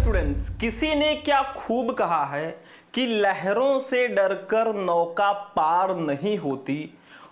Students, किसी ने क्या खूब कहा है कि लहरों से डरकर नौका पार नहीं होती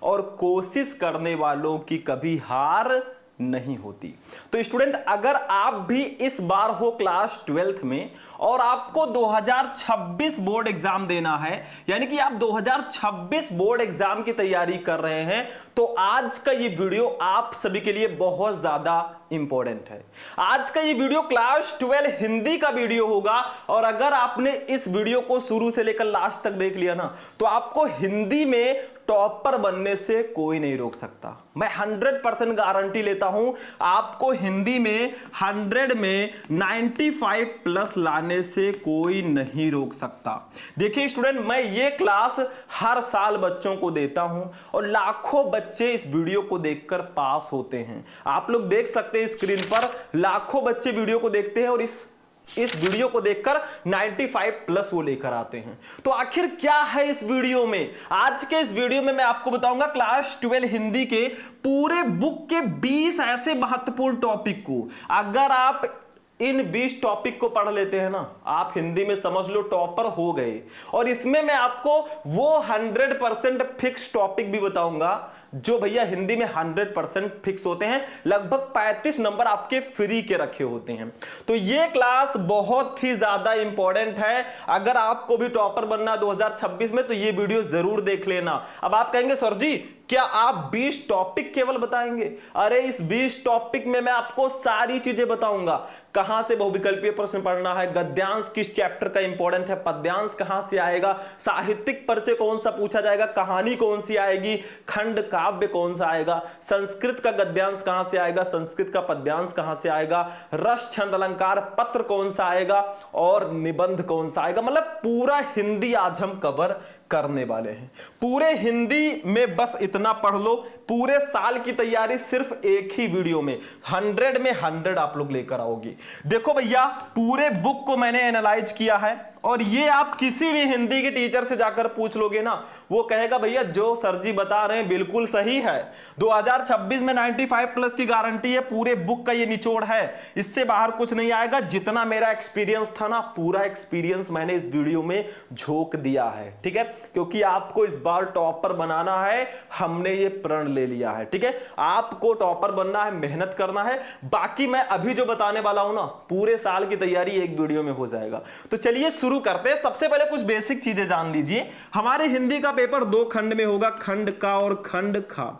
और कोशिश करने वालों की कभी हार नहीं होती। तो स्टूडेंट, अगर आप भी इस बार हो क्लास 12th में और आपको 2026 बोर्ड एग्जाम देना है, यानी कि आप 2026 बोर्ड एग्जाम की तैयारी कर रहे हैं, तो आज का ये वीडियो आप सभी के लिए बहुत ज्यादा इंपॉर्टेंट है। आज का ये वीडियो क्लास 12 हिंदी का वीडियो होगा और अगर आपने इस वीडियो को शुरू से लेकर लास्ट तक देख लिया ना, तो आपको हिंदी में टॉपर बनने से कोई नहीं रोक सकता। मैं 100% गारंटी लेता हूं, आपको हिंदी में 100 में 95 प्लस लाने से कोई नहीं रोक सकता। देखिए स्टूडेंट, मैं ये क्लास हर साल बच्चों को देता हूं और लाखों बच्चे इस वीडियो को देखकर पास होते हैं। आप लोग देख सकते हैं स्क्रीन पर, लाखों बच्चे वीडियो को देखते हैं और इस वीडियो को देखकर 95 प्लस वो लेकर आते हैं। तो आखिर क्या है इस वीडियो में? आज के इस वीडियो में मैं आपको बताऊंगा क्लास 12 हिंदी के पूरे बुक के 20 ऐसे महत्वपूर्ण टॉपिक को। अगर आप इन 20 टॉपिक को पढ़ लेते हैं ना, आप हिंदी में समझ लो टॉपर हो गए। और इसमें मैं आपको वो 100% फिक्स टॉपिक भी बताऊंगा जो भैया हिंदी में 100% फिक्स होते हैं। लगभग 35 नंबर आपके फ्री के रखे होते हैं। तो ये क्लास बहुत ही ज्यादा इंपॉर्टेंट है। अगर आपको भी टॉपर बनना 2026 में, तो ये वीडियो जरूर देख लेना। अब आप कहेंगे सर जी, क्या आप 20 टॉपिक केवल बताएंगे? अरे इस 20 टॉपिक में मैं आपको सारी चीजें बताऊंगा। कहां से बहुविकल्पीय प्रश्न पढ़ना है, गद्यांश किस चैप्टर का इंपॉर्टेंट है, पद्यांश कहां से आएगा, साहित्यिक परिचय कौन सा पूछा जाएगा, कहानी कौन सी आएगी, खंड काव्य कौन सा आएगा, संस्कृत का गद्यांश कहां से आएगा, संस्कृत का पद्यांश कहां से आएगा, रस छंद अलंकार पत्र कौन सा आएगा और निबंध कौन सा आएगा। मतलब पूरा हिंदी आज हम कवर करने वाले हैं। पूरे हिंदी में बस इतना पढ़ लो, पूरे साल की तैयारी सिर्फ एक ही वीडियो में 100 में 100 आप लोग लेकर आओगे। देखो भैया, पूरे बुक को मैंने एनालाइज किया है और ये आप किसी भी हिंदी के टीचर से जाकर पूछ लोगे ना, वो कहेगा भैया जो सर जी बता रहे हैं बिल्कुल सही है। 2026 में 95 प्लस की गारंटी है। पूरे बुक का ये निचोड़ है, इससे बाहर कुछ नहीं आएगा। जितना मेरा एक्सपीरियंस था ना, पूरा एक्सपीरियंस मैंने इस वीडियो में झोंक दिया है, ठीक है, क्योंकि आपको इस बार टॉपर बनाना है। हमने ये प्रण ले लिया है, ठीक है। आपको टॉपर बनना है, मेहनत करना है। बाकी मैं अभी जो बताने वाला हूं ना, पूरे साल की तैयारी एक वीडियो में हो जाएगा। तो चलिए शुरू करते हैं। सबसे पहले कुछ बेसिक चीजें जान लीजिए। हमारे हिंदी का पेपर 2 खंड में होगा, खंड का और खंड खा।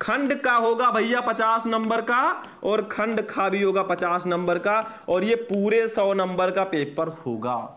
खंड का होगा भैया 50 नंबर का और खंड खा भी होगा 50 नंबर का, और ये पूरे 100 नंबर का पेपर होगा।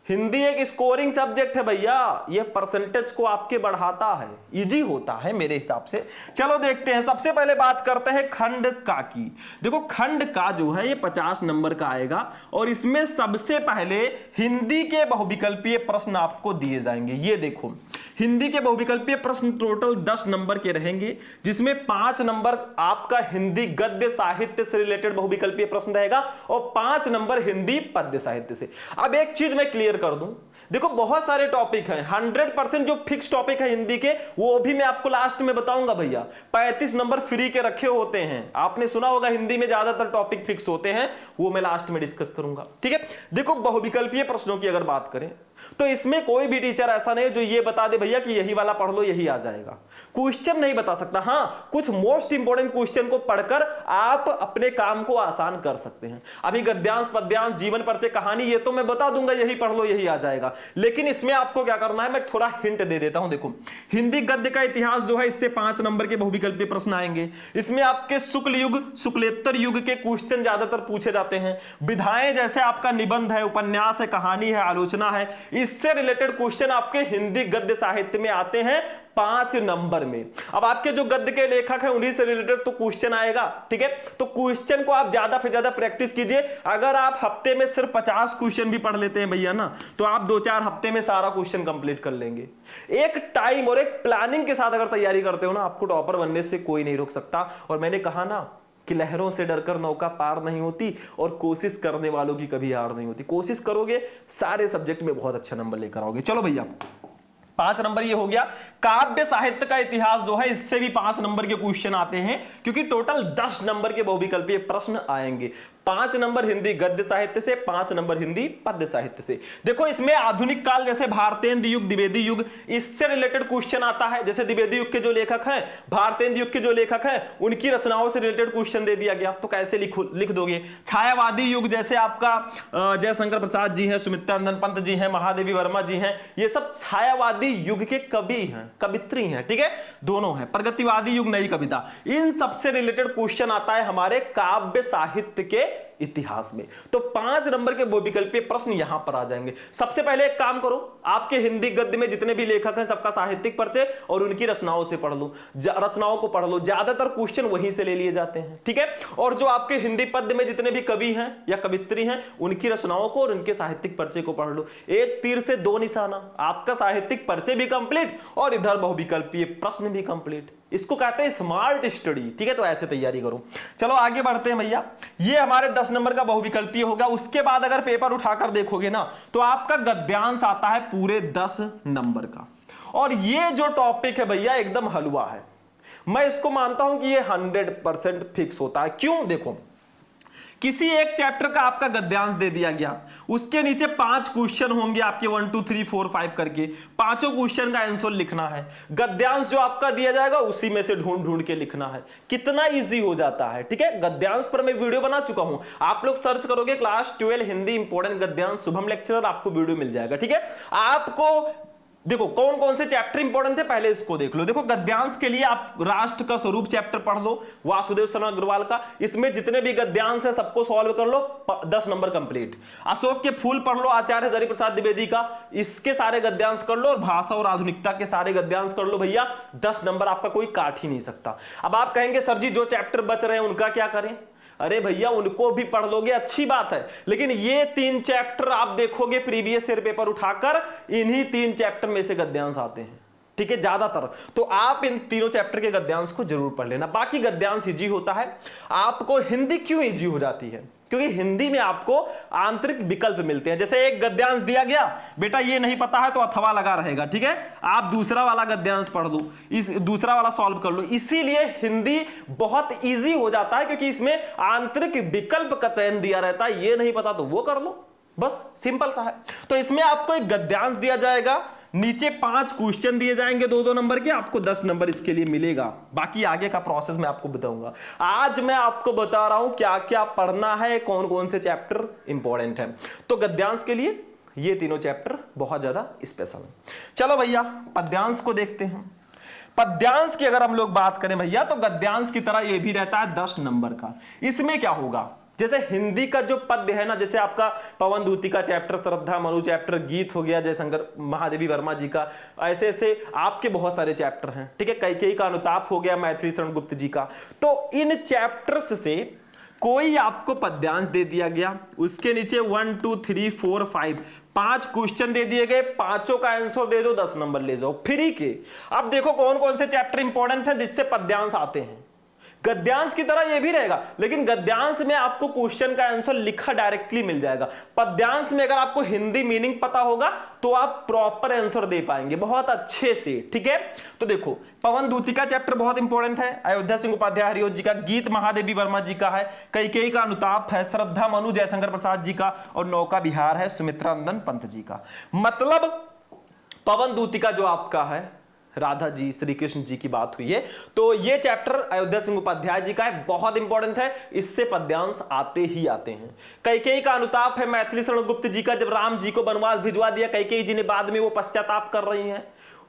हिंदी एक स्कोरिंग सब्जेक्ट है भैया, ये परसेंटेज को आपके बढ़ाता है, इजी होता है मेरे हिसाब से। चलो देखते हैं। सबसे पहले बात करते हैं खंड का की। देखो खंड का जो है ये 50 नंबर का आएगा और इसमें सबसे पहले हिंदी के बहुविकल्पीय प्रश्न आपको दिए जाएंगे। ये देखो, हिंदी के बहुविकल्पीय प्रश्न टोटल 10 नंबर के रहेंगे, जिसमें 5 नंबर आपका हिंदी गद्य साहित्य से रिलेटेड बहुविकल्पीय प्रश्न रहेगा और 5 नंबर हिंदी पद्य साहित्य से। अब एक चीज मैं क्लियर कर दूं, देखो बहुत सारे टॉपिक हैं, 100% जो फिक्स टॉपिक है हिंदी के वो भी मैं आपको लास्ट में बताऊंगा भैया। 35 नंबर फ्री के रखे होते हैं। आपने सुना होगा हिंदी में ज्यादातर टॉपिक फिक्स होते हैं, वो मैं लास्ट में डिस्कस करूंगा, ठीक है। देखो बहुविकल्पीय प्रश्नों की अगर बात करें तो इसमें कोई भी टीचर ऐसा नहीं जो ये बता दे भैया कि यही वाला पढ़ लो यही आ जाएगा। क्वेश्चन नहीं बता सकता। हाँ, कुछ मोस्ट इंपोर्टेंट क्वेश्चन को पढ़कर आप अपने काम को आसान कर सकते हैं। अभी गद्यांश पद्यांश जीवन परिचय कहानी ये तो मैं बता दूंगा यही पढ़ लो यही आ जाएगा, लेकिन इसमें आपको क्या करना है मैं थोड़ा हिंट दे देता हूं। देखो हिंदी गद्य का इतिहास जो है, इससे 5 नंबर के बहुविकल्पीय प्रश्न आएंगे। इसमें आपके शुक्ल युग शुक्लेत्तर युग के क्वेश्चन ज्यादातर पूछे जाते हैं। विधाएं जैसे आपका निबंध है, उपन्यास है, कहानी है, आलोचना है, इससे रिलेटेड क्वेश्चन आपके हिंदी गद्य साहित्य में आते हैं 5 नंबर में। अब आपके जो गद्य के लेखक हैं उन्हीं से रिलेटेड तो क्वेश्चन आएगा, ठीक है। तो क्वेश्चन को आप ज्यादा से ज्यादा प्रैक्टिस कीजिए। अगर आप हफ्ते में सिर्फ 50 क्वेश्चन भी पढ़ लेते हैं भैया ना, तो आप 2-4 हफ्ते में सारा क्वेश्चन कंप्लीट कर लेंगे। एक टाइम और एक प्लानिंग के साथ अगर तैयारी करते हो ना, आपको टॉपर बनने से कोई नहीं रोक सकता। और मैंने कहा ना कि लहरों से डरकर नौका पार नहीं होती और कोशिश करने वालों की कभी हार नहीं होती। कोशिश करोगे सारे सब्जेक्ट में बहुत अच्छा नंबर लेकर आओगे। चलो भैया, 5 नंबर ये हो गया। काव्य साहित्य का इतिहास जो है, इससे भी 5 नंबर के क्वेश्चन आते हैं, क्योंकि टोटल 10 नंबर के बहुविकल्पीय प्रश्न आएंगे। 5 नंबर हिंदी गद्य साहित्य से, 5 नंबर हिंदी पद्य साहित्य से। देखो इसमें आधुनिक काल जैसे भारतेंद्र युग, द्विवेदी युग, इससे रिलेटेड क्वेश्चन आता है। जैसे द्विवेदी युग के जो लेखक हैं, भारतेंद्र युग के जो लेखक हैं, उनकी रचनाओं से रिलेटेड क्वेश्चन दे दिया गया, तो कैसे लिख दोगे। छायावादी युग जैसे आपका जयशंकर प्रसाद जी हैं, सुमित्रानंदन पंत जी हैं, महादेवी वर्मा जी हैं, ये सब छायावादी युग के कवि हैं, कवित्री हैं, ठीक है, दोनों हैं। प्रगतिवादी युग नई कविता, इन सबसे रिलेटेड क्वेश्चन आता है हमारे काव्य साहित्य के इतिहास में। तो 5 नंबर के बहुविकल्पीय प्रश्न यहां पर आ जाएंगे। सबसे पहले एक काम करो, आपके हिंदी गद्य में जितने भी लेखक हैं सबका साहित्यिक परिचय और उनकी रचनाओं से पढ़ लो, रचनाओं को पढ़ लो, ज्यादातर क्वेश्चन वहीं से ले लिए जाते हैं, ठीक है। और जो आपके हिंदी पद्य में जितने भी कवि हैं या कवित्री हैं, उनकी रचनाओं को और उनके साहित्यिक परिचय को पढ़ लो। एक तीर से दो निशाना, आपका साहित्यिक परिचय भी कंप्लीट और इधर बहुविकल्पीय प्रश्न भी कंप्लीट। इसको कहते हैं स्मार्ट स्टडी, ठीक है। तो ऐसे तैयारी करो। चलो आगे बढ़ते हैं भैया। ये हमारे 10 नंबर का बहुविकल्पीय होगा। उसके बाद अगर पेपर उठाकर देखोगे ना, तो आपका गद्यांश आता है पूरे 10 नंबर का। और ये जो टॉपिक है भैया एकदम हलवा है। मैं इसको मानता हूं कि ये 100% फिक्स होता है। क्यों? देखो, किसी एक चैप्टर का आपका गद्यांश दे दिया गया, उसके नीचे 5 क्वेश्चन होंगे आपके 1 2 3 4 5 करके, पांचों क्वेश्चन का आंसर लिखना है। गद्यांश जो आपका दिया जाएगा उसी में से ढूंढ ढूंढ के लिखना है। कितना इजी हो जाता है, ठीक है। गद्यांश पर मैं वीडियो बना चुका हूं, आप लोग सर्च करोगे क्लास 12 हिंदी इंपॉर्टेंट गद्यांश शुभम लेक्चरर, आपको वीडियो मिल जाएगा, ठीक है। आपको देखो कौन कौन से चैप्टर इंपॉर्टेंट थे पहले इसको देख लो। देखो गद्यांश के लिए आप राष्ट्र का स्वरूप चैप्टर पढ़ लो, वासुदेव शर्मा अग्रवाल का। इसमें जितने भी गद्यांश है सबको सॉल्व कर लो, 10 नंबर कंप्लीट। अशोक के फूल पढ़ लो, आचार्य हरि प्रसाद द्विवेदी का, इसके सारे गद्यांश कर लो। और भाषा और आधुनिकता के सारे गद्यांश कर लो भैया, 10 नंबर आपका कोई काट ही नहीं सकता। अब आप कहेंगे सर जी जो चैप्टर बच रहे हैं उनका क्या करें? अरे भैया उनको भी पढ़ लोगे अच्छी बात है, लेकिन ये 3 चैप्टर आप देखोगे प्रीवियस ईयर पेपर उठाकर, इन्हीं 3 चैप्टर में से गद्यांश आते हैं, ठीक है, ज्यादातर। तो आप इन तीनों चैप्टर के गद्यांश को जरूर पढ़ लेना। बाकी गद्यांश इजी होता है। आपको हिंदी क्यों इजी हो जाती है? क्योंकि हिंदी में आपको आंतरिक विकल्प मिलते हैं। जैसे एक गद्यांश दिया गया, बेटा ये नहीं पता है तो अथवा लगा रहेगा, ठीक है, आप दूसरा वाला गद्यांश पढ़ लो, इस दूसरा वाला सॉल्व कर लो। इसीलिए हिंदी बहुत इजी हो जाता है, क्योंकि इसमें आंतरिक विकल्प का चयन दिया रहता है। ये नहीं पता तो वो कर लो, बस सिंपल सा है। तो इसमें आपको एक गद्यांश दिया जाएगा, नीचे 5 क्वेश्चन दिए जाएंगे 2-2 नंबर के, आपको 10 नंबर इसके लिए मिलेगा। बाकी आगे का प्रोसेस मैं आपको बताऊंगा। आज मैं आपको बता रहा हूं क्या क्या पढ़ना है, कौन कौन से चैप्टर इंपॉर्टेंट है। तो गद्यांश के लिए ये तीनों चैप्टर बहुत ज्यादा स्पेशल है। चलो भैया पद्यांश को देखते हैं। पद्यांश की अगर हम लोग बात करें भैया, तो गद्यांश की तरह ये भी रहता है 10 नंबर का। इसमें क्या होगा, जैसे हिंदी का जो पद्य है ना, जैसे आपका पवन दूती का चैप्टर, श्रद्धा मनु चैप्टर, गीत हो गया जयशंकर महादेवी वर्मा जी का, ऐसे ऐसे आपके बहुत सारे चैप्टर हैं, ठीक है। कैकेयी का अनुताप हो गया मैथिली शरण गुप्त जी का। तो इन चैप्टर्स से कोई आपको पद्यांश दे दिया गया, उसके नीचे 1 2 3 4 5 क्वेश्चन दे दिए गए, पांचों का आंसर दे दो, 10 नंबर ले जाओ फ्री के। अब देखो कौन कौन से चैप्टर इंपॉर्टेंट हैं जिससे पद्यांश आते हैं। गद्यांश की तरह ये भी रहेगा, लेकिन गद्यांश में आपको क्वेश्चन का आंसर लिखा डायरेक्टली मिल जाएगा। पद्यांश में अगर आपको हिंदी मीनिंग पता होगा तो आप प्रॉपर आंसर दे पाएंगे बहुत अच्छे से, ठीक है। तो देखो पवन दूती का चैप्टर बहुत इंपॉर्टेंट है, अयोध्या सिंह उपाध्याय हरिओं जी का, गीत महादेवी वर्मा जी का है, कैकेयी का अनुताप है, श्रद्धा मनु जयशंकर प्रसाद जी का, और नौका विहार है सुमित्रानंदन पंत जी का। मतलब पवन दूती का जो आपका है, राधा जी श्री कृष्ण जी की बात हुई है, तो ये चैप्टर अयोध्या सिंह उपाध्याय जी का है, बहुत इंपॉर्टेंट है, इससे पद्यांश आते ही आते हैं। कैकेयी का अनुताप है मैथिली शरण गुप्त जी का, जब राम जी को वनवास भिजवा दिया कैकेयी जी ने, बाद में वो पश्चाताप कर रही हैं,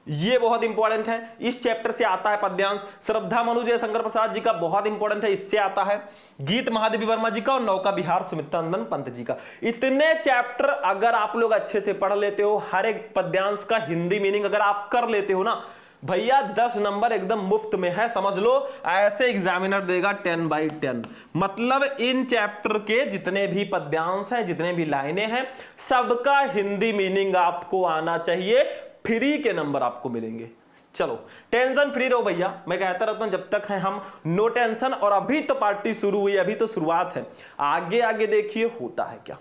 ये बहुत इंपॉर्टेंट है, इस चैप्टर से आता है पद्यांश। श्रद्धा मनु जयशंकर प्रसाद जी का बहुत इंपॉर्टेंट है, इससे आता है। गीत महादेवी वर्मा जी का और नौका विहार सुमित्रानंदन पंत जी का। इतने चैप्टर अगर आप लोग अच्छे से पढ़ लेते हो, हर एक पद्यांश का हिंदी मीनिंग अगर आप कर लेते हो ना भैया, 10 नंबर एकदम मुफ्त में है, समझ लो। ऐसे एग्जामिनर देगा 10/10। मतलब इन चैप्टर के जितने भी पद्यांश हैं, जितने भी लाइनें हैं, सबका हिंदी मीनिंग आपको आना चाहिए, फ्री के नंबर आपको मिलेंगे। चलो टेंशन फ्री रहो भैया, मैं कहता रहता हूं जब तक है हम नो टेंशन। और अभी तो पार्टी शुरू हुई, अभी तो शुरुआत है, आगे आगे देखिए होता है क्या।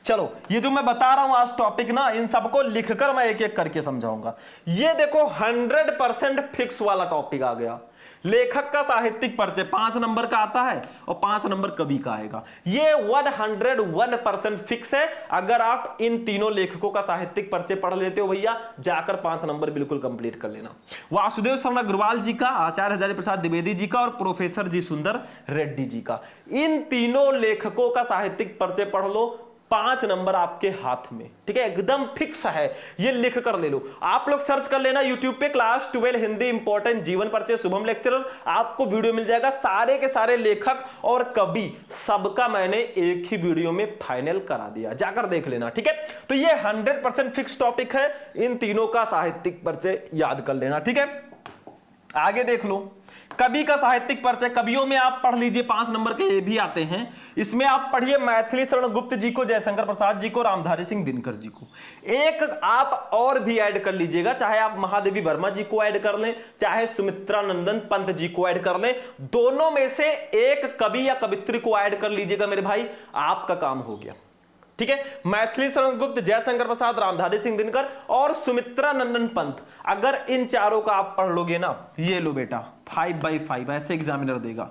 चलो ये जो मैं बता रहा हूं आज टॉपिक ना, इन सबको लिखकर मैं एक एक करके समझाऊंगा। ये देखो 100% फिक्स वाला टॉपिक आ गया। लेखक का साहित्यिक परिचय 5 नंबर का आता है और 5 नंबर कवि का आएगा। ये 101% फिक्स है। अगर आप इन तीनों लेखकों का साहित्यिक परिचय पढ़ लेते हो भैया, जाकर 5 नंबर बिल्कुल कंप्लीट कर लेना। वासुदेव शरण अग्रवाल जी का, आचार्य हजारी प्रसाद द्विवेदी जी का और प्रोफेसर जी सुंदर रेड्डी जी का, इन तीनों लेखकों का साहित्यिक परिचय पढ़ लो, 5 नंबर आपके हाथ में। ठीक है, एकदम फिक्स है, ये लिख कर ले लो। आप लोग सर्च कर लेना यूट्यूब पे क्लास 12 हिंदी इंपॉर्टेंट जीवन परिचय शुभम लेक्चरर, आपको वीडियो मिल जाएगा। सारे के सारे लेखक और कवि सबका मैंने एक ही वीडियो में फाइनल करा दिया, जाकर देख लेना। ठीक है, तो ये 100% फिक्स टॉपिक है, इन तीनों का साहित्यिक परिचय याद कर लेना। ठीक है, आगे देख लो कवि का साहित्यिक परिचय। कवियों में आप पढ़ लीजिए, 5 नंबर के ये भी आते हैं। इसमें आप पढ़िए मैथिली शरण गुप्त जी को, जयशंकर प्रसाद जी को, रामधारी सिंह दिनकर जी को। एक आप और भी ऐड कर लीजिएगा, चाहे आप महादेवी वर्मा जी को ऐड कर लें, चाहे सुमित्रा नंदन पंत जी को ऐड कर लें। दोनों में से एक कवि या कवित्री को ऐड कर लीजिएगा मेरे भाई, आपका काम हो गया। ठीक है, मैथिली शरण गुप्त, जयशंकर प्रसाद, रामधारी सिंह दिनकर और सुमित्रा नंदन पंत, अगर इन चारों का आप पढ़ लोगे ना, ये लो बेटा 5/5 ऐसे एग्जामिनर देगा,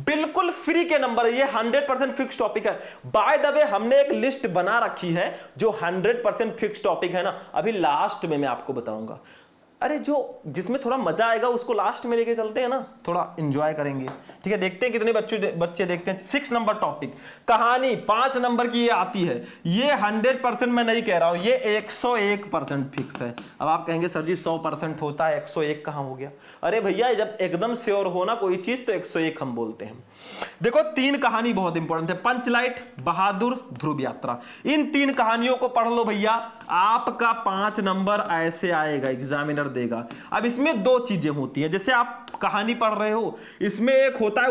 बिल्कुल फ्री के नंबर है। ये 100% फिक्स टॉपिक है। बाय द वे हमने एक लिस्ट बना रखी है जो 100% फिक्स टॉपिक है ना, अभी लास्ट में मैं आपको बताऊंगा। अरे जो जिसमें थोड़ा मजा आएगा उसको लास्ट में लेके चलते हैं ना, थोड़ा एंजॉय करेंगे। ठीक है, देखते हैं कितने बच्चे देखते हैं। 6 नंबर टॉपिक कहानी 5 नंबर की ये आती है। ये 100% मैं नहीं कह रहा हूं, ये 101% फिक्स है। अब आप कहेंगे सर जी 100% होता है, 101 कहां हो गया? अरे भैया जब एकदम श्योर हो ना कोई चीज तो 101 हम बोलते हैं। देखो 3 कहानी बहुत इंपॉर्टेंट है, पंचलाइट, बहादुर, ध्रुव यात्रा। इन 3 कहानियों को पढ़ लो भैया, आपका 5 नंबर ऐसे आएगा, एग्जामिनर देगा। अब इसमें 2 चीजें होती हैं, जैसे आप कहानी पढ़ रहे हो, इसमें एक होता है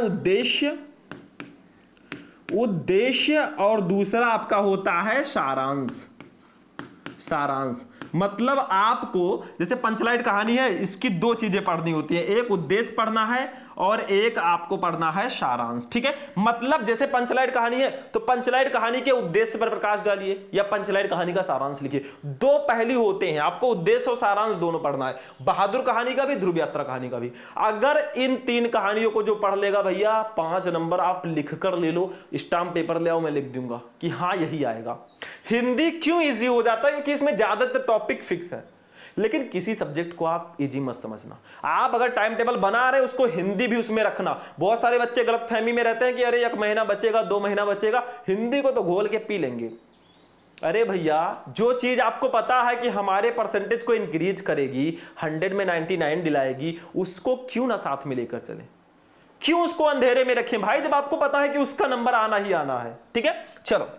उद्देश्य और दूसरा आपका होता है सारांश। मतलब आपको जैसे पंचलाइट कहानी है, इसकी 2 चीजें पढ़नी होती है, एक उद्देश्य पढ़ना है और एक आपको पढ़ना है सारांश। ठीक है, मतलब जैसे पंचलाइट कहानी है तो पंचलाइट कहानी के उद्देश्य पर प्रकाश डालिए या पंचलाइट कहानी का सारांश लिखिए। 2 पहलू होते हैं, आपको उद्देश्य और सारांश दोनों पढ़ना है, बहादुर कहानी का भी, ध्रुव यात्रा कहानी का भी। अगर इन 3 कहानियों को जो पढ़ लेगा भैया, 5 नंबर आप लिख कर ले लो, स्टाम्प पेपर ले आओ, मैं लिख दूंगा कि हाँ यही आएगा। हिंदी क्यों इजी हो जाता है? क्योंकि इसमें ज्यादातर टॉपिक फिक्स है, लेकिन किसी सब्जेक्ट को आप इजी मत समझना। आप अगर टाइम टेबल बना रहे उसको हिंदी भी उसमें रखना। बहुत सारे बच्चे गलतफहमी में रहते हैं कि अरे 1 महीना बचेगा, 2 महीना बचेगा, हिंदी को तो घोल के पी लेंगे। अरे भैया जो चीज आपको पता है कि हमारे परसेंटेज को इंक्रीज करेगी, 100 में 99 दिलाएगी, उसको क्यों ना साथ में लेकर चले? क्यों उसको अंधेरे में रखें भाई, जब आपको पता है कि उसका नंबर आना ही आना है। ठीक है, चलो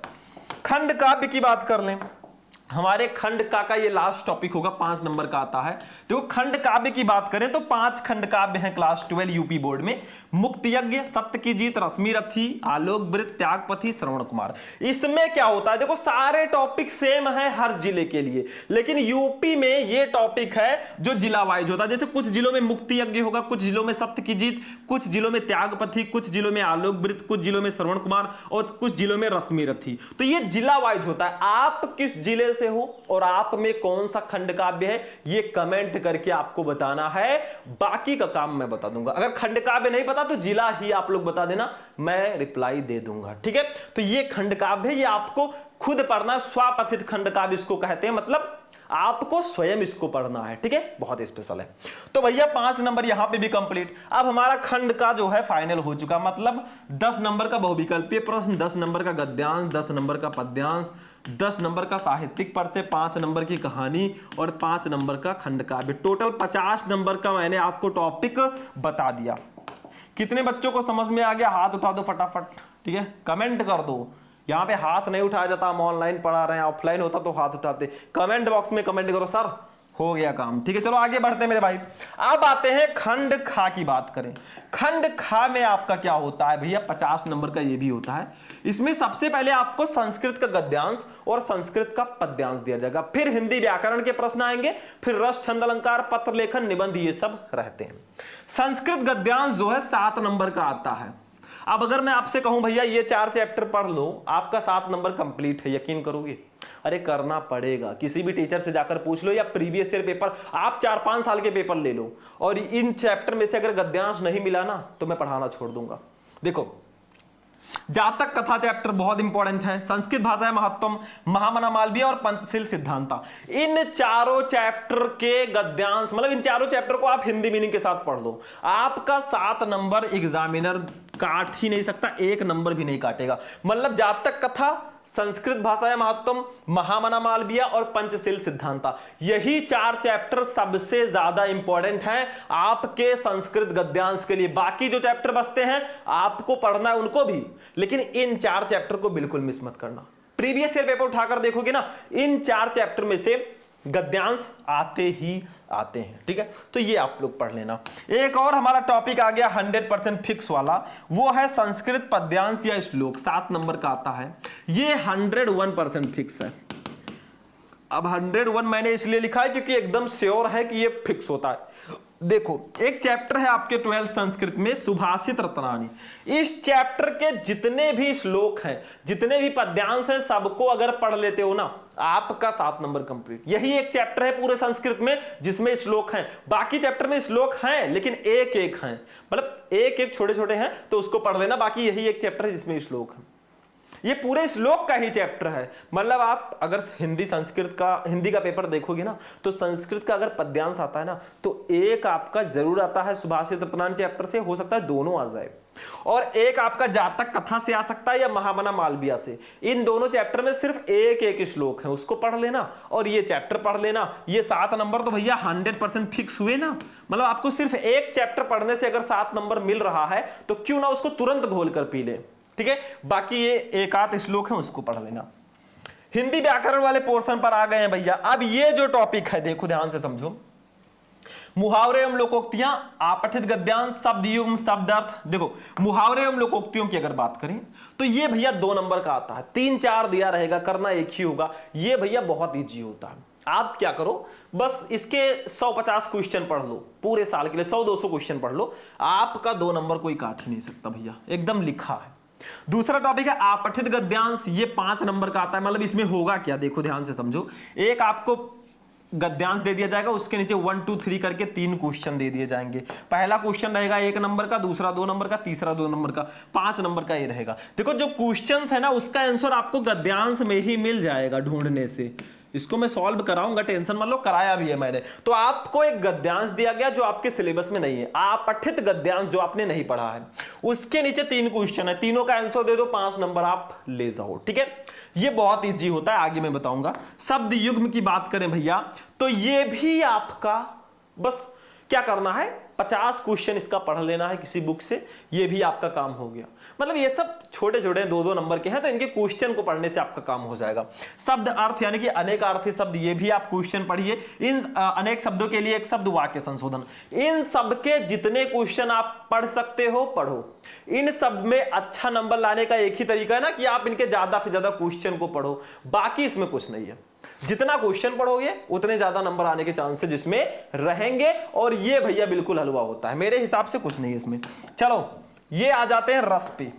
खंड काव्य की बात कर लें। हमारे खंड का ये लास्ट टॉपिक होगा, 5 नंबर का आता है। देखो खंड काव्य की बात करें तो 5 खंड काव्य हैं क्लास 12 यूपी बोर्ड में। मुक्त यज्ञ, सत्य की जीत, रश्मि रथी, आलोक वृत्त, त्यागपथी, श्रवण कुमार। इसमें क्या होता है, देखो सारे टॉपिक सेम है हर जिले के लिए, लेकिन यूपी में ये टॉपिक है जो जिला वाइज होता है। जैसे कुछ जिलों में मुक्त यज्ञ होगा, कुछ जिलों में सत्य की जीत, कुछ जिलों में त्यागपथी, कुछ जिलों में आलोक वृत्त, कुछ जिलों में श्रवण कुमार और कुछ जिलों में रश्मि रथी। तो ये जिला वाइज होता है। आप किस जिले से हो और आप में कौन सा खंड काव्य है, ये कमेंट करके आपको बताना है। बाकी का काम मैं बता दूंगा। अगर खंड काव्य नहीं पता तो जिला ही आप लोग बता देना, मैं रिप्लाई दे दूंगा। ठीक है, तो ये खंड काव्य है, ये आपको खुद पढ़ना। स्वपठित खंड काव्य इसको कहते हैं, मतलब आपको स्वयं इसको पढ़ना है। ठीक है, बहुत स्पेशल है। तो भैया 5 नंबर यहां पे भी कंप्लीट। अब हमारा खंड का जो है फाइनल हो चुका, मतलब 10 नंबर का बहुविकल्पीय प्रश्न, 10 नंबर का गद्यांश, 10 नंबर का पद्यांश, 10 नंबर का साहित्यिक परिचय, 5 नंबर की कहानी और 5 नंबर का खंड काव्य। टोटल 50 नंबर का मैंने आपको टॉपिक बता दिया। कितने बच्चों को समझ में आ गया? हाथ उठा दो फटाफट। ठीक है, कमेंट कर दो। यहां पे हाथ नहीं उठाया जाता, हम ऑनलाइन पढ़ा रहे हैं, ऑफलाइन होता तो हाथ उठाते। कमेंट बॉक्स में कमेंट करो सर हो गया काम। ठीक है, चलो आगे बढ़ते हैं मेरे भाई। अब आते हैं खंड खा की बात करें। खंड खा में आपका क्या होता है भैया? 50 नंबर का ये भी होता है। इसमें सबसे पहले आपको संस्कृत का गद्यांश और संस्कृत का पद्यांश दिया जाएगा, फिर हिंदी व्याकरण के प्रश्न आएंगे, फिर रस, छंद, अलंकार, पत्र लेखन, निबंध, ये सब रहते हैं। संस्कृत गद्यांश जो है 7 नंबर का आता है। अब अगर मैं आपसे कहूं भैया ये 4 चैप्टर पढ़ लो, आपका 7 नंबर कंप्लीट है, यकीन करोगे? अरे करना पड़ेगा, किसी भी टीचर से जाकर पूछ लो या प्रीवियस ईयर पेपर, आप 4-5 साल के पेपर ले लो, और इन चैप्टर में से अगर गद्यांश नहीं मिला ना तो मैं पढ़ाना छोड़ दूंगा। देखो जातक कथा चैप्टर बहुत इंपॉर्टेंट है, संस्कृत भाषा महत्वम, महामना मालवीय और पंचशील सिद्धांता। इन चारों चैप्टर के गद्यांश, मतलब इन चारों चैप्टर को आप हिंदी मीनिंग के साथ पढ़ लो, आपका 7 नंबर एग्जामिनर काट ही नहीं सकता, 1 नंबर भी नहीं काटेगा। मतलब जातक कथा, संस्कृत भाषा महत्वम, महामना मालवीय और पंचशील सिद्धांता, यही 4 चैप्टर सबसे ज्यादा इंपॉर्टेंट हैं आपके संस्कृत गद्यांश के लिए। बाकी जो चैप्टर बचते हैं आपको पढ़ना है उनको भी, लेकिन इन 4 चैप्टर को बिल्कुल मिस मत करना। प्रीवियस ईयर पेपर उठाकर देखोगे ना, इन 4 चैप्टर में से गद्यांश आते ही आते हैं, ठीक है। तो ये आप लोग पढ़ लेना। एक और हमारा टॉपिक आ गया 100% फिक्स वाला, वो है संस्कृत पद्यांश या श्लोक, 7 नंबर का आता है। ये 101% फिक्स है। अब 101 मैंने इसलिए लिखा है क्योंकि एकदम श्योर है कि ये फिक्स होता है। देखो एक चैप्टर है आपके 12th संस्कृत में, सुभाषित रत्नानी। इस चैप्टर के जितने भी श्लोक हैं, जितने भी पद्यांश हैं, सबको अगर पढ़ लेते हो ना, आपका 7 नंबर कंप्लीट। यही एक चैप्टर है पूरे संस्कृत में जिसमें श्लोक हैं। बाकी चैप्टर में श्लोक हैं लेकिन एक एक हैं, मतलब एक एक छोटे छोटे हैं, तो उसको पढ़ लेना। बाकी यही एक चैप्टर है जिसमें श्लोक है। ये पूरे श्लोक का ही चैप्टर है। मतलब आप अगर हिंदी का पेपर देखोगे ना, तो संस्कृत का अगर पद्यांश आता है ना, तो एक आपका जरूर आता है सुभाषित रत्नानी चैप्टर से, हो सकता है दोनों आ जाए, और एक आपका जातक कथा से आ सकता है या महामना मालवीय से। इन दोनों चैप्टर में सिर्फ एक एक श्लोक है, उसको पढ़ लेना और ये चैप्टर पढ़ लेना। ये 7 नंबर तो भैया 100% फिक्स हुए ना। मतलब आपको सिर्फ एक चैप्टर पढ़ने से अगर 7 नंबर मिल रहा है तो क्यों ना उसको तुरंत घोल कर पी ले, ठीक है। बाकी ये एक आध श्लोक है, उसको पढ़ लेना। हिंदी व्याकरण वाले पोर्शन पर आ गए हैं भैया। अब ये जो टॉपिक है, देखो ध्यान से समझो, मुहावरे एवं लोकोक्तियां, आपठित गद्यांश, शब्द युग्म, शब्द अर्थ। देखो मुहावरे एवं लोकोक्तियों की अगर बात करें तो ये भैया 2 नंबर का आता है। 3-4 दिया रहेगा, करना एक ही होगा। ये भैया बहुत इजी होता है। आप क्या करो, बस इसके 100-50 क्वेश्चन पढ़ लो, पूरे साल के लिए 100-200 क्वेश्चन पढ़ लो, आपका 2 नंबर कोई काट ही नहीं सकता भैया, एकदम लिखा है। दूसरा टॉपिक है आपठित गद्यांश, ये 5 नंबर का आता है। मतलब इसमें होगा क्या, देखो ध्यान से समझो। एक आपको गद्यांश दे दिया जाएगा, उसके नीचे 1 2 3 करके 3 क्वेश्चन दे दिए जाएंगे। पहला क्वेश्चन रहेगा 1 नंबर का, दूसरा 2 नंबर का, तीसरा 2 नंबर का, 5 नंबर का ये रहेगा। देखो जो क्वेश्चंस है ना, उसका आंसर आपको गद्यांश में ही मिल जाएगा ढूंढने से। इसको मैं सॉल्व कराऊंगा, टेंशन मत लो, कराया भी है मैंने। तो आपको एक गद्यांश दिया गया जो आपके सिलेबस में नहीं है, आपठित गद्यांश जो आपने नहीं पढ़ा है, उसके नीचे 3 क्वेश्चन है, तीनों का आंसर दे दो, 5 नंबर आप ले जाओ, ठीक है। ये बहुत इजी होता है, आगे मैं बताऊंगा। शब्द युग्म की बात करें भैया, तो ये भी आपका बस क्या करना है, 50 क्वेश्चन इसका पढ़ लेना है किसी बुक से, ये भी आपका काम हो गया। मतलब ये सब छोटे छोटे 2-2 नंबर के हैं, तो इनके क्वेश्चन को पढ़ने से आपका काम हो जाएगा। शब्द अर्थ यानी कि अनेकार्थी शब्द, ये भी आप क्वेश्चन पढ़िए। इन अनेक शब्दों के लिए एक शब्द वाक्य संशोधन, इन सब के जितने क्वेश्चन आप पढ़ सकते हो पढ़ो। इन सब में अच्छा नंबर लाने का एक ही तरीका है ना, कि आप इनके ज्यादा से ज्यादा क्वेश्चन को पढ़ो, बाकी इसमें कुछ नहीं है। जितना क्वेश्चन पढ़ोगे उतने ज्यादा नंबर आने के चांसेस जिसमें रहेंगे, और ये भैया बिल्कुल हलवा होता है, मेरे हिसाब से कुछ नहीं है इसमें। चलो ये आ जाते हैं रस पे।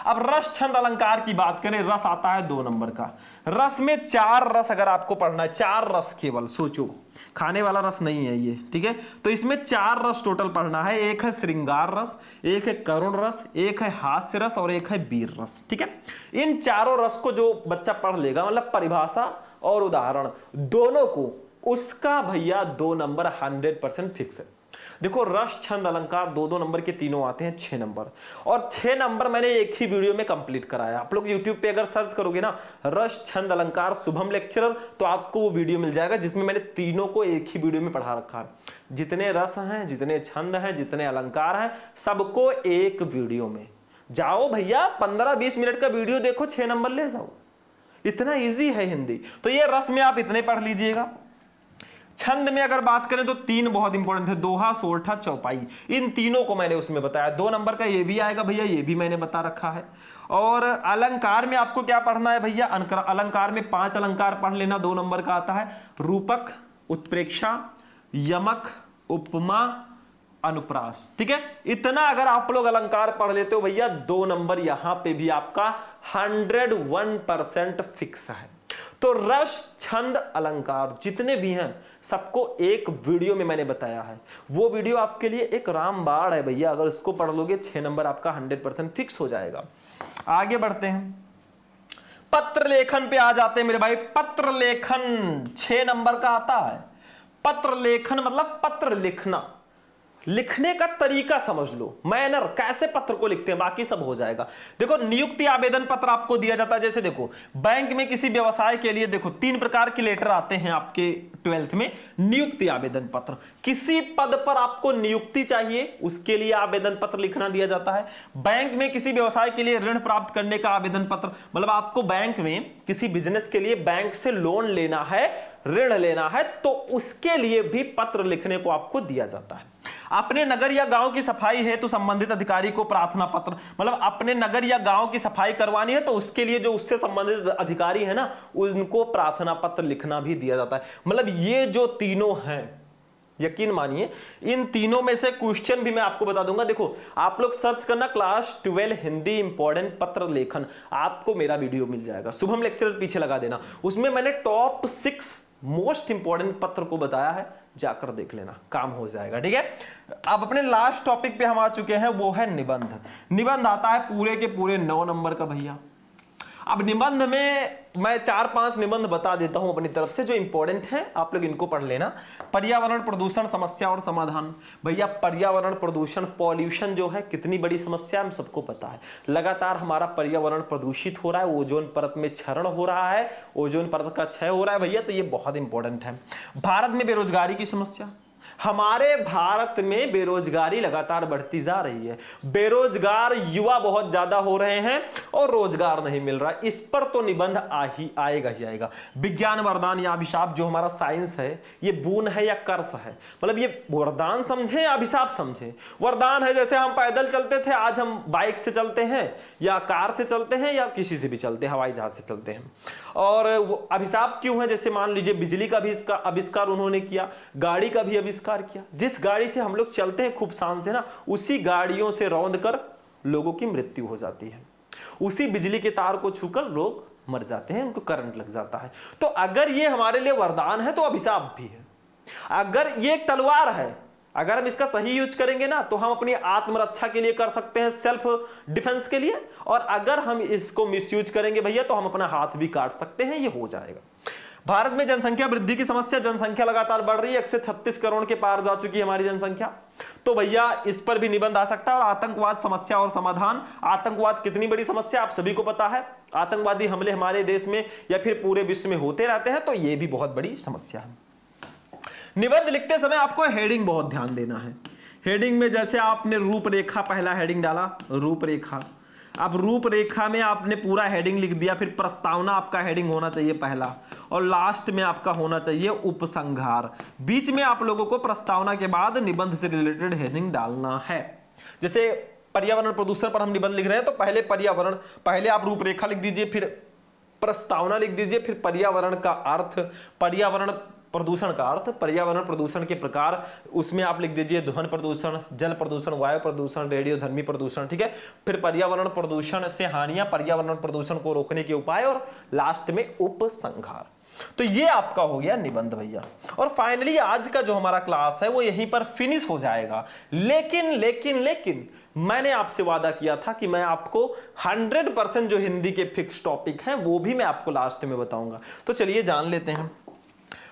अब रस छंद अलंकार की बात करें, रस आता है 2 नंबर का। रस में 4 रस अगर आपको पढ़ना है, 4 रस केवल, सोचो खाने वाला रस नहीं है ये, ठीक है। तो इसमें 4 रस टोटल पढ़ना है। एक है श्रृंगार रस, एक है करुण रस, एक है हास्य रस और एक है वीर रस, ठीक है। इन चारों रस को जो बच्चा पढ़ लेगा, मतलब परिभाषा और उदाहरण दोनों को, उसका भैया 2 नंबर 100% फिक्स है। देखो रस छंद अलंकार 2-2 नंबर के तीनों आते हैं 6 नंबर, और 6 नंबर मैंने एक ही वीडियो में कंप्लीट कराया। आप लोग YouTube पे अगर सर्च करोगे ना रस छंद अलंकार शुभम लेक्चरर, तो आपको वो वीडियो मिल जाएगा जिसमें मैंने तीनों को एक ही वीडियो में पढ़ा रखा है। जितने रस हैं, जितने छंद हैं, जितने अलंकार हैं, सबको एक वीडियो में। जाओ भैया 15-20 मिनट का वीडियो देखो, 6 नंबर ले जाओ, इतना ईजी है हिंदी। तो ये रस में आप इतने पढ़ लीजिएगा। छंद में अगर बात करें तो 3 बहुत इंपॉर्टेंट है, दोहा, सोरठा, चौपाई। इन तीनों को मैंने उसमें बताया। 2 नंबर का ये भी आएगा भैया, ये भी मैंने बता रखा है। और अलंकार में आपको क्या पढ़ना है भैया, अलंकार में 5 अलंकार पढ़ लेना, 2 नंबर का आता है। रूपक, उत्प्रेक्षा, यमक, उपमा, अनुप्रास, ठीक है। इतना अगर आप लोग अलंकार पढ़ लेते हो भैया, 2 नंबर यहां पे भी आपका 101% फिक्स है। तो रस, छंद, अलंकार जितने भी हैं सबको एक वीडियो में मैंने बताया है। वो वीडियो आपके लिए एक रामबाण है भैया, अगर उसको पढ़ लोगे 6 नंबर आपका 100% फिक्स हो जाएगा। आगे बढ़ते हैं, पत्र लेखन पे आ जाते हैं मेरे भाई। पत्र लेखन 6 नंबर का आता है। पत्र लेखन मतलब पत्र लिखना, लिखने का तरीका समझ लो, मैनर, कैसे पत्र को लिखते हैं, बाकी सब हो जाएगा। देखो नियुक्ति आवेदन पत्र आपको दिया जाता है। जैसे देखो बैंक में किसी व्यवसाय के लिए देखो 3 प्रकार के लेटर आते हैं आपके 12th में। नियुक्ति आवेदन पत्र, किसी पद पर आपको नियुक्ति चाहिए उसके लिए आवेदन पत्र लिखना दिया जाता है। बैंक में किसी व्यवसाय के लिए ऋण प्राप्त करने का आवेदन पत्र, मतलब आपको बैंक में किसी बिजनेस के लिए बैंक से लोन लेना है, ऋण लेना है, तो उसके लिए भी पत्र लिखने को आपको दिया जाता है। अपने नगर या गांव की सफाई है तो संबंधित अधिकारी को प्रार्थना पत्र, मतलब अपने नगर या गांव की सफाई करवानी है तो उसके लिए जो उससे संबंधित अधिकारी है ना, उनको प्रार्थना पत्र लिखना भी दिया जाता है। मतलब ये जो तीनों हैं, यकीन मानिए इन तीनों में से क्वेश्चन भी मैं आपको बता दूंगा। देखो आप लोग सर्च करना क्लास 12 हिंदी इंपॉर्टेंट पत्र लेखन, आपको मेरा वीडियो मिल जाएगा। शुभम लेक्चरर पीछे लगा देना, उसमें मैंने टॉप 6 मोस्ट इंपॉर्टेंट पत्र को बताया है, जाकर देख लेना, काम हो जाएगा। ठीक है, अब अपने लास्ट टॉपिक पे हम आ चुके हैं, वो है निबंध। निबंध आता है पूरे के पूरे 9 नंबर का भैया। अब निबंध में मैं 4-5 निबंध बता देता हूं अपनी तरफ से जो इंपॉर्टेंट हैं, आप लोग इनको पढ़ लेना। पर्यावरण प्रदूषण समस्या और समाधान। भैया पर्यावरण प्रदूषण, पॉल्यूशन जो है कितनी बड़ी समस्या हम सबको पता है। लगातार हमारा पर्यावरण प्रदूषित हो रहा है, ओजोन परत में क्षरण हो रहा है, ओजोन परत का क्षय हो रहा है भैया, तो ये बहुत इंपॉर्टेंट है। भारत में बेरोजगारी की समस्या, हमारे भारत में बेरोजगारी लगातार बढ़ती जा रही है। बेरोजगार युवा बहुत ज्यादा हो रहे हैं और रोजगार नहीं मिल रहा, इस पर तो निबंध आएगा ही आएगा। विज्ञान वरदान या अभिशाप, जो हमारा साइंस है ये बून है या कर्स है, मतलब ये वरदान समझे या अभिशाप समझे। वरदान है जैसे हम पैदल चलते थे, आज हम बाइक से चलते हैं या कार से चलते हैं या किसी से भी चलते हैं, हवाई जहाज से चलते हैं। और वो अभिशाप क्यों है, जैसे मान लीजिए बिजली का भी इसका आविष्कार उन्होंने किया, गाड़ी का भी आविष्कार किया। जिस गाड़ी से हम लोग चलते हैं खूब शान से ना, उसी गाड़ियों से रौंद कर लोगों की मृत्यु हो जाती है। उसी बिजली के तार को छूकर लोग मर जाते हैं, उनको करंट लग जाता है। तो अगर ये हमारे लिए वरदान है तो अभिशाप भी है। अगर ये एक तलवार है, अगर हम इसका सही यूज करेंगे ना तो हम अपनी आत्मरक्षा के लिए कर सकते हैं, सेल्फ डिफेंस के लिए। और अगर हम इसको मिसयूज करेंगे भैया तो हम अपना हाथ भी काट सकते हैं, ये हो जाएगा। भारत में जनसंख्या वृद्धि की समस्या, जनसंख्या लगातार बढ़ रही है, 136 करोड़ के पार जा चुकी है हमारी जनसंख्या, तो भैया इस पर भी निबंध आ सकता है। और आतंकवाद समस्या और समाधान, आतंकवाद कितनी बड़ी समस्या आप सभी को पता है, आतंकवादी हमले हमारे देश में या फिर पूरे विश्व में होते रहते हैं, तो यह भी बहुत बड़ी समस्या है। निबंध लिखते समय आपको हेडिंग बहुत ध्यान देना है। हेडिंग में जैसे आपने रूपरेखा पहला हेडिंग डाला, रूपरेखा, अब रूपरेखा में आपने पूरा हेडिंग लिख दिया, फिर प्रस्तावना आपका हेडिंग होना चाहिए पहला, और लास्ट में आपका होना चाहिए उपसंहार। बीच में आप लोगों को प्रस्तावना के बाद निबंध से रिलेटेड हेडिंग डालना है। जैसे पर्यावरण प्रदूषण पर हम निबंध लिख रहे हैं तो पहले पर्यावरण, पहले आप रूपरेखा लिख दीजिए, फिर प्रस्तावना लिख दीजिए, फिर पर्यावरण का अर्थ, पर्यावरण प्रदूषण का अर्थ, पर्यावरण प्रदूषण के प्रकार, उसमें आप लिख दीजिए ध्वनि प्रदूषण, जल प्रदूषण, वायु प्रदूषण, रेडियोधर्मी प्रदूषण, ठीक है। फिर पर्यावरण प्रदूषण से हानियां, पर्यावरण प्रदूषण को रोकने के उपाय, और लास्ट में उपसंहार। तो ये आपका हो गया निबंध भैया। और फाइनली आज का जो हमारा क्लास है वो यहीं पर फिनिश हो जाएगा। लेकिन मैंने आपसे वादा किया था कि मैं आपको 100% जो हिंदी के फिक्स टॉपिक हैं वो भी मैं आपको लास्ट में बताऊंगा। तो चलिए जान लेते हैं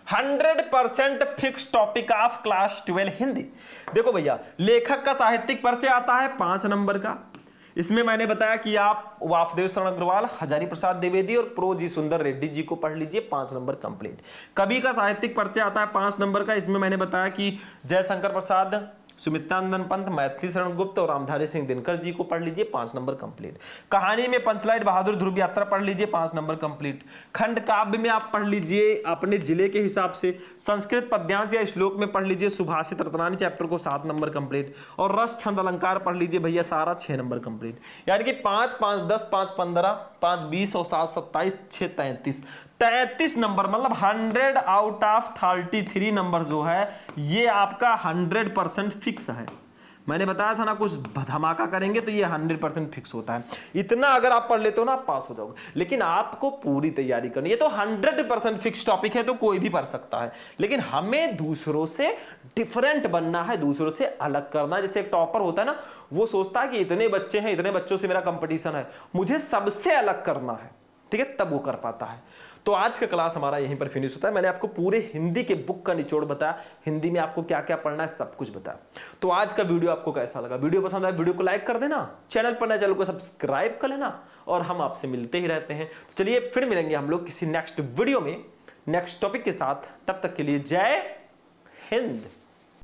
100% fix topic of class 12 Hindi. देखो भैया, लेखक का साहित्यिक परिचय आता है 5 नंबर का। इसमें मैंने बताया कि आप वासुदेव शरण अग्रवाल, हजारी प्रसाद द्विवेदी और प्रो जी सुंदर रेड्डी जी को पढ़ लीजिए, 5 नंबर कंप्लीट। कवि का साहित्यिक परिचय आता है 5 नंबर का। इसमें मैंने बताया कि जयशंकर प्रसाद, सुमित्रानंदन पंत, मैथिली शरण गुप्त और रामधारी सिंह दिनकर जी को पढ़ लीजिए, 5 नंबर कंप्लीट। कहानी में पंचलाइट बहादुर ध्रुव यात्रा पढ़ लीजिए, 5 नंबर कंप्लीट। खंड काव्य में आप पढ़ लीजिए अपने जिले के हिसाब से। संस्कृत पद्यांश या श्लोक में पढ़ लीजिए सुभाषित रत्नानी चैप्टर को, 7 नंबर कंप्लीट। और रस छंद अलंकार पढ़ लीजिए भैया सारा, 6 नंबर कंप्लीट। यानी कि 5, 5, 10, 5, 15, 5, 20 और 7, 27, 6, 33 नंबर, मतलब 100 आउट ऑफ 33 नंबर जो है ये आपका 100% फिक्स है। मैंने बताया था ना, कुछ धमाका करेंगे तो ये 100% फिक्स होता है। इतना अगर आप पढ़ लेते हो ना, आप पास हो जाओगे, लेकिन आपको पूरी तैयारी करनी है। तो 100% फिक्स टॉपिक है, तो कोई भी पढ़ सकता है, लेकिन हमें दूसरों से डिफरेंट बनना है, दूसरों से अलग करना है। जैसे एक टॉपर होता है ना, वो सोचता है कि इतने बच्चे हैं, इतने बच्चों से मेरा कंपटीशन है, मुझे सबसे अलग करना है, ठीक है, तब वो कर पाता है। तो आज का क्लास हमारा यहीं पर फिनिश होता है। मैंने आपको पूरे हिंदी के बुक का निचोड़ बताया, हिंदी में आपको क्या क्या पढ़ना है सब कुछ बताया। तो आज का वीडियो आपको कैसा लगा? वीडियो पसंद आया वीडियो को लाइक कर देना, चैनल पर नए चैनल को सब्सक्राइब कर लेना, और हम आपसे मिलते ही रहते हैं। तो चलिए फिर मिलेंगे हम लोग किसी नेक्स्ट वीडियो में नेक्स्ट टॉपिक के साथ। तब तक के लिए जय हिंद।